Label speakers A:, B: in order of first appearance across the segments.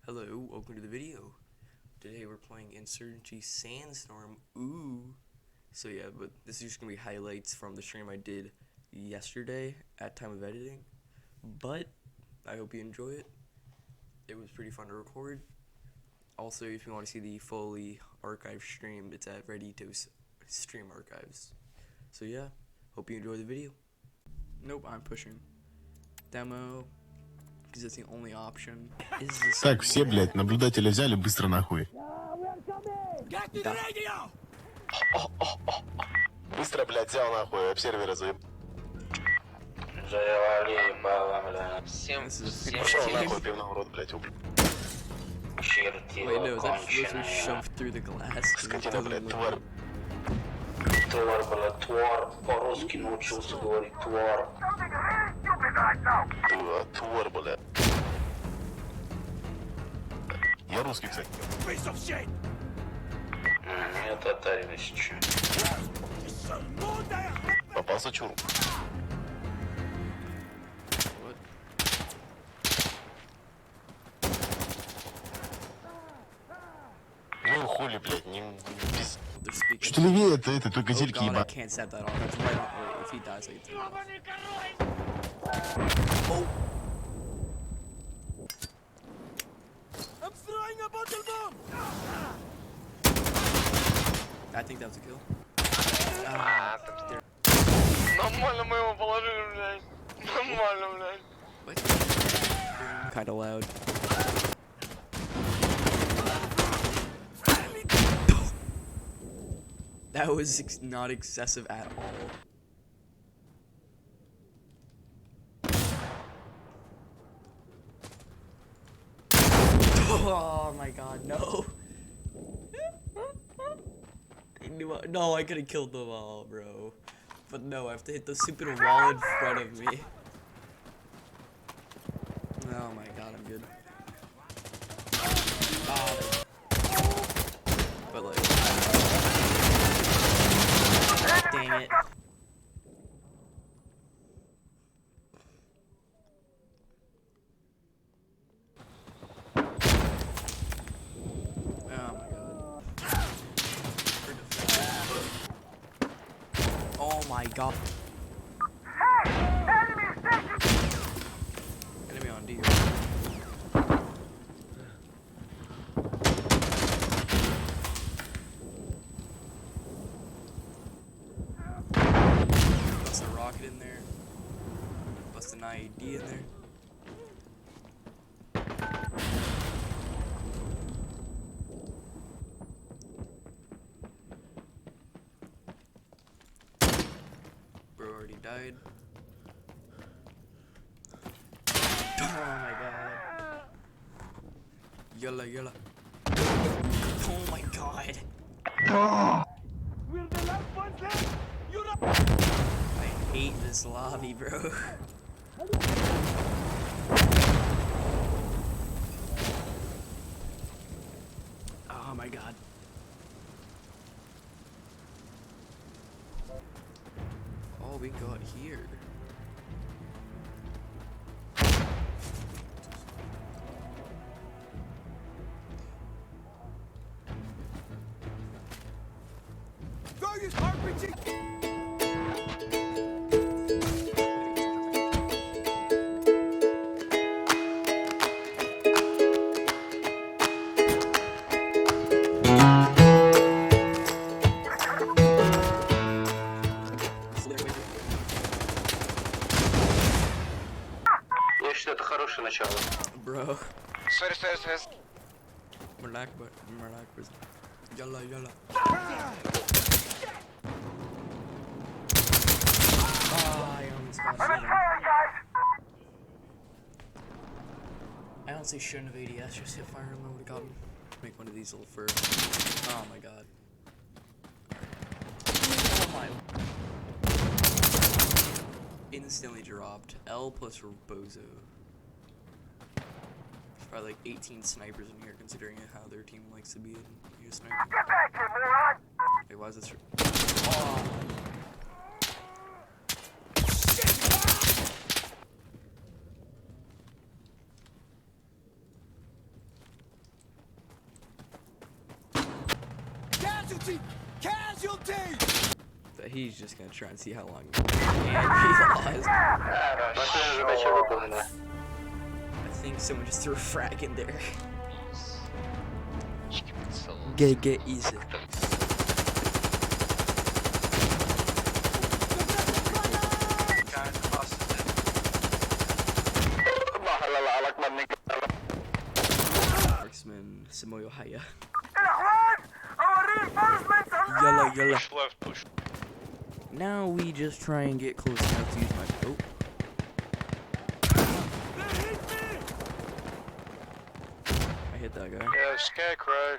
A: Hello, welcome to the video. Today we're playing Insurgency Sandstorm. Ooh. So yeah, but this is just gonna be highlights from the stream I did yesterday at time of editing. But I hope you enjoy it. It was pretty fun to record. Also, if you want to see the fully archived stream, it's at Ready to Stream Archives. So yeah, hope you enjoy the video. Nope, I'm pushing demo. Because that's the only option.
B: Так, все, блядь, наблюдатели взяли, быстро нахуй.
A: Да.
B: Быстро, блядь, взял нахуй, обсервера заеб...
C: Всем
B: Пошел нахуй, пивной урод, блядь,
A: Wait, no, is that supposed to shove through the glass?
B: скотина, блядь, тварь.
C: Твар, блядь, твар. По-русски научился говорить твар.
B: Тварь, блядь. Я русский, кстати.
C: Я татарин, если чё.
B: Попался чур.
A: What?
B: Ну хули, блядь, не... без...
A: They're speaking.
B: Что левее, это только
A: Oh
B: зельки
A: god, I
B: ебать.
A: can't set that off. That's right on. Wait, if he dies, I can turn it off. Oh!
D: I'm throwing a bottle bomb!
A: I think that was a kill.
C: Нормально мы его положили, блядь. Нормально, блядь.
A: What? Kinda loud. That was not excessive at all. Oh my god, no. No, I could have killed them all, bro. But no, I have to hit the stupid wall in front of me. Oh my god, I'm good. But like... Dang it. Oh my god. Hey! Enemy on D. Bust a rocket in there. Bust an IED in there. Already died. Oh my god. Yalla yalla. Oh my god.
D: We're the last ones left! You're up!
A: I hate this lobby, bro. Oh my god. Oh, we got here.
D: Various RPG!
C: Я считаю, это хорошее начало.
A: Bro.
C: Sorry.
A: Relax, but relax. Yalla yalla. I almost got him. I honestly shouldn't have ADS, just hit fire him, I would've got him. Make one of these little fur. Oh my god. Oh my. Instantly dropped. L plus Bozo. There's probably like 18 snipers in here, considering how their team likes to be in here sniper.
D: Get back here, moron!
A: Wait, why is this? Oh.
D: Casualty! Casualty!
A: But he's just gonna try and see how long he lost. I think someone just threw a frag in there. Get easy. Marksman Samoyo Haya. Yalla yalla.
C: Push left, push.
A: Now we just try and get close enough to use my oh. I hit that guy.
C: Yeah, Scarecrow.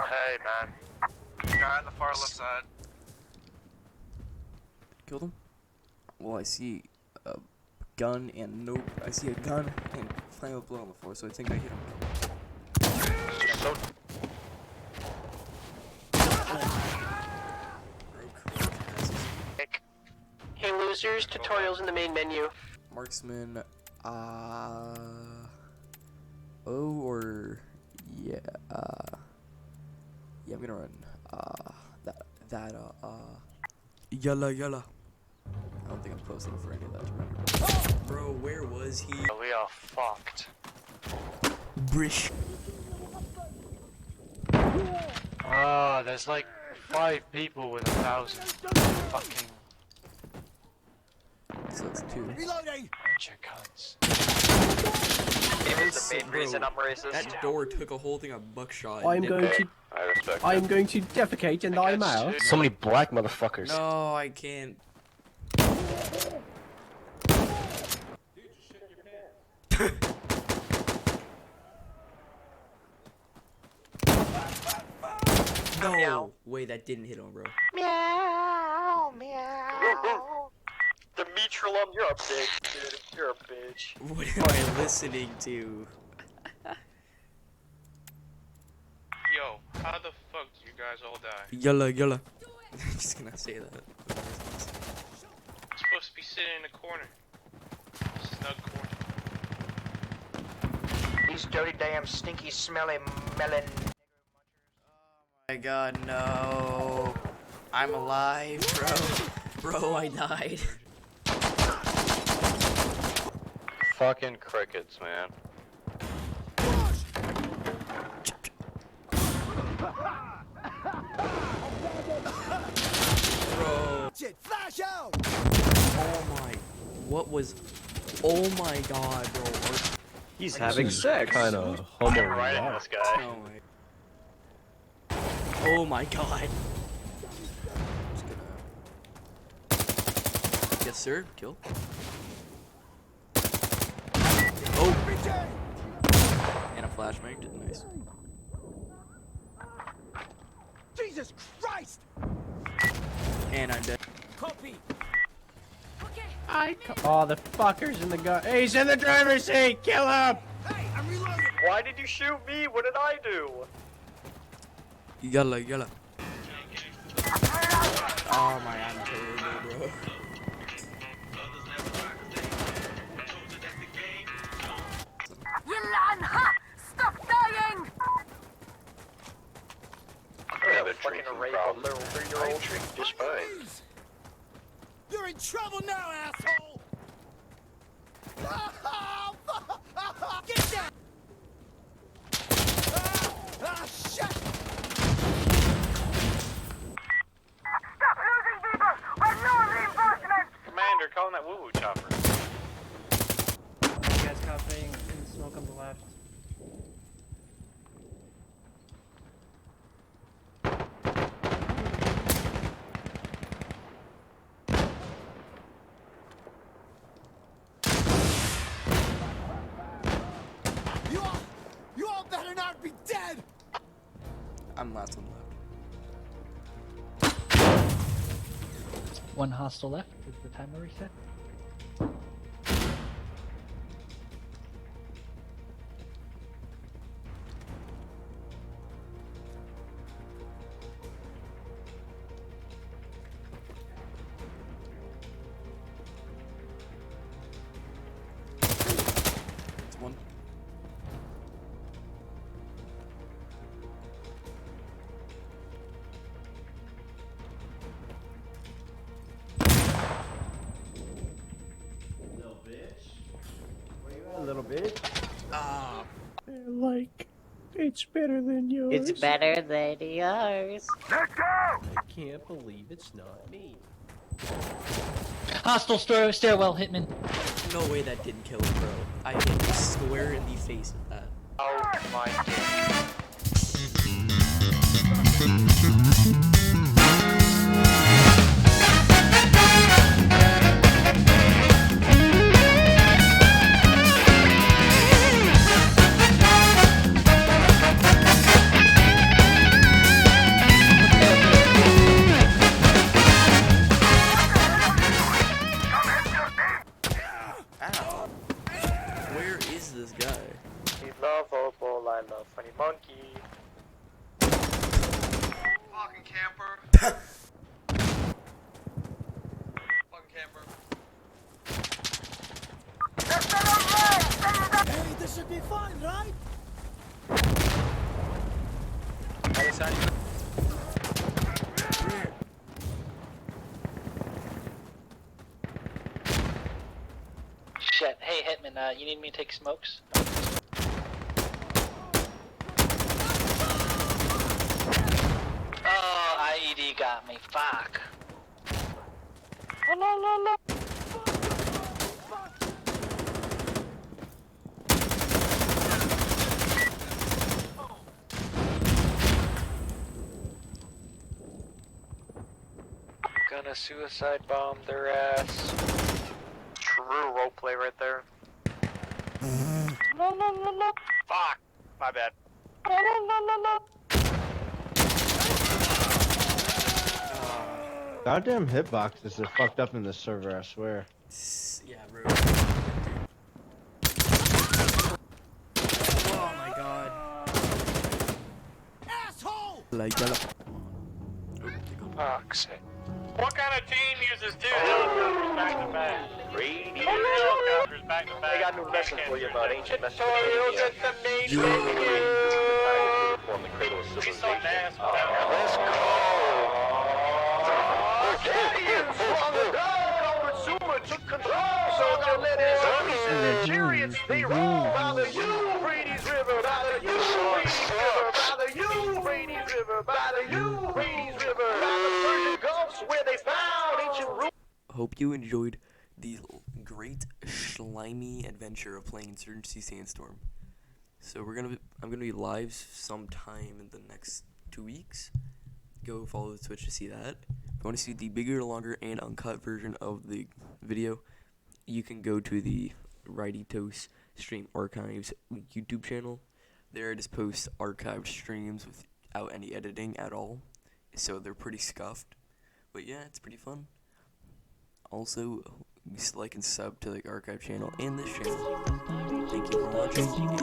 C: Hey, man. Guy on the far left side.
A: Killed him? Well, I see a gun and nope. I see a gun and flammable blow on the floor, so I think I hit him.
C: So
E: Hey losers, tutorials in the main menu.
A: Marksman, oh, or, yeah, yeah, I'm gonna run, yalla yalla. I don't think I'm close enough for any of that to run. Bro, where was he?
C: we are fucked.
A: Brish.
C: Ah, there's like 5 people with 1,000 fucking
A: So it's 2.
D: Reloading!
C: bunch of cunts.
E: It was the main reason I'm racist.
A: That door took a whole thing of buckshot.
F: I'm going to defecate and I'm out.
G: So many black motherfuckers.
A: No, I can't. No way, that didn't hit him, bro.
E: Meow, meow. Demetrolum, you're a bitch, dude. You're a bitch.
A: What am I listening to?
C: Yo, how the fuck did you guys all die?
A: Yalla yalla. I'm just gonna say that.
C: I'm supposed to be sitting in a corner. Snug corner.
E: These dirty, damn, stinky, smelly melon.
A: My god, no. I'm alive, bro. Bro, I died.
G: Fucking crickets, man.
A: Bro.
D: Shit, flash out!
A: Oh my. What was. Oh my god, bro.
G: He's having sex. Kind of homo.
C: Right at this guy.
A: Oh my. Oh my god. Just gonna. Yes, sir. Kill. Oh. And a flashbang. Nice.
D: Jesus Christ!
A: And I'm dead.
D: Copy!
F: Oh, the fucker's in the gun. Hey, he's in the driver's seat. Kill him.
D: Hey, I'm reloading!
E: Why did you shoot me? What did I do?
A: Yalla yalla. Oh my, I'm terrible, bro.
H: Yillan, ha! Stop dying!
E: I'm gonna fucking rape a little 3-year-old.
C: Just fine.
D: You're in trouble now, asshole! Get down! Shit!
H: Stop losing people! We're no reinforcements!
C: Commander, calling that woo-woo chopper.
F: You guys copying and smoke on the left.
D: You all better not be dead!
A: I'm last one left.
I: One hostile left. Is the timer reset?
A: It's one.
F: bitch.
A: Ah,
F: Like, it's better than yours.
J: It's better than yours.
F: I can't believe it's not me.
I: Hostile stairwell, Hitman.
A: no way that didn't kill him, bro. I hit him square in the face with that.
E: Oh my god.
A: Ow. Where is this guy?
E: He's lovable, I love funny monkey.
C: Fucking camper. Fucking camper.
D: Hey, this should be fine, right?
I: Shit. Hey, Hitman, you need me to take smokes? Oh, IED got me. Fuck.
G: Gonna suicide bomb their ass.
E: True roleplay right there. Fuck! My bad.
F: Goddamn hitboxes are fucked up in this server, I swear.
A: Yeah, bro. Oh my god.
D: Asshole!
A: Like that.
G: Fuck's sake.
C: What kind of team uses two helicopters back to back? Two helicopters back to back.
E: I got a new lesson for you about ancient
C: We
E: Let's
C: saw mass without
E: go! Canadians from the dog consumer took control, so now let it Nigerians, they roll by the Euphrates River, by the Euphrates River, by the Euphrates River, by the Euphrates River, by the Persian Gulfs where they found ancient ruins.
A: Hope you enjoyed the great slimy adventure of playing Insurgency Sandstorm. So I'm gonna be live sometime in the next 2 weeks. Go follow the Twitch to see that. If you want to see the bigger, longer, and uncut version of the video, you can go to the Righty Toast Stream Archives YouTube channel. There I just post archived streams without any editing at all, so they're pretty scuffed. But yeah, it's pretty fun. Also, like and sub to the archive channel and this channel. Thank you for watching, and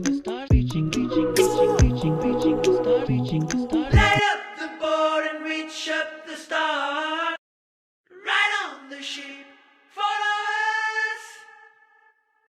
A: good.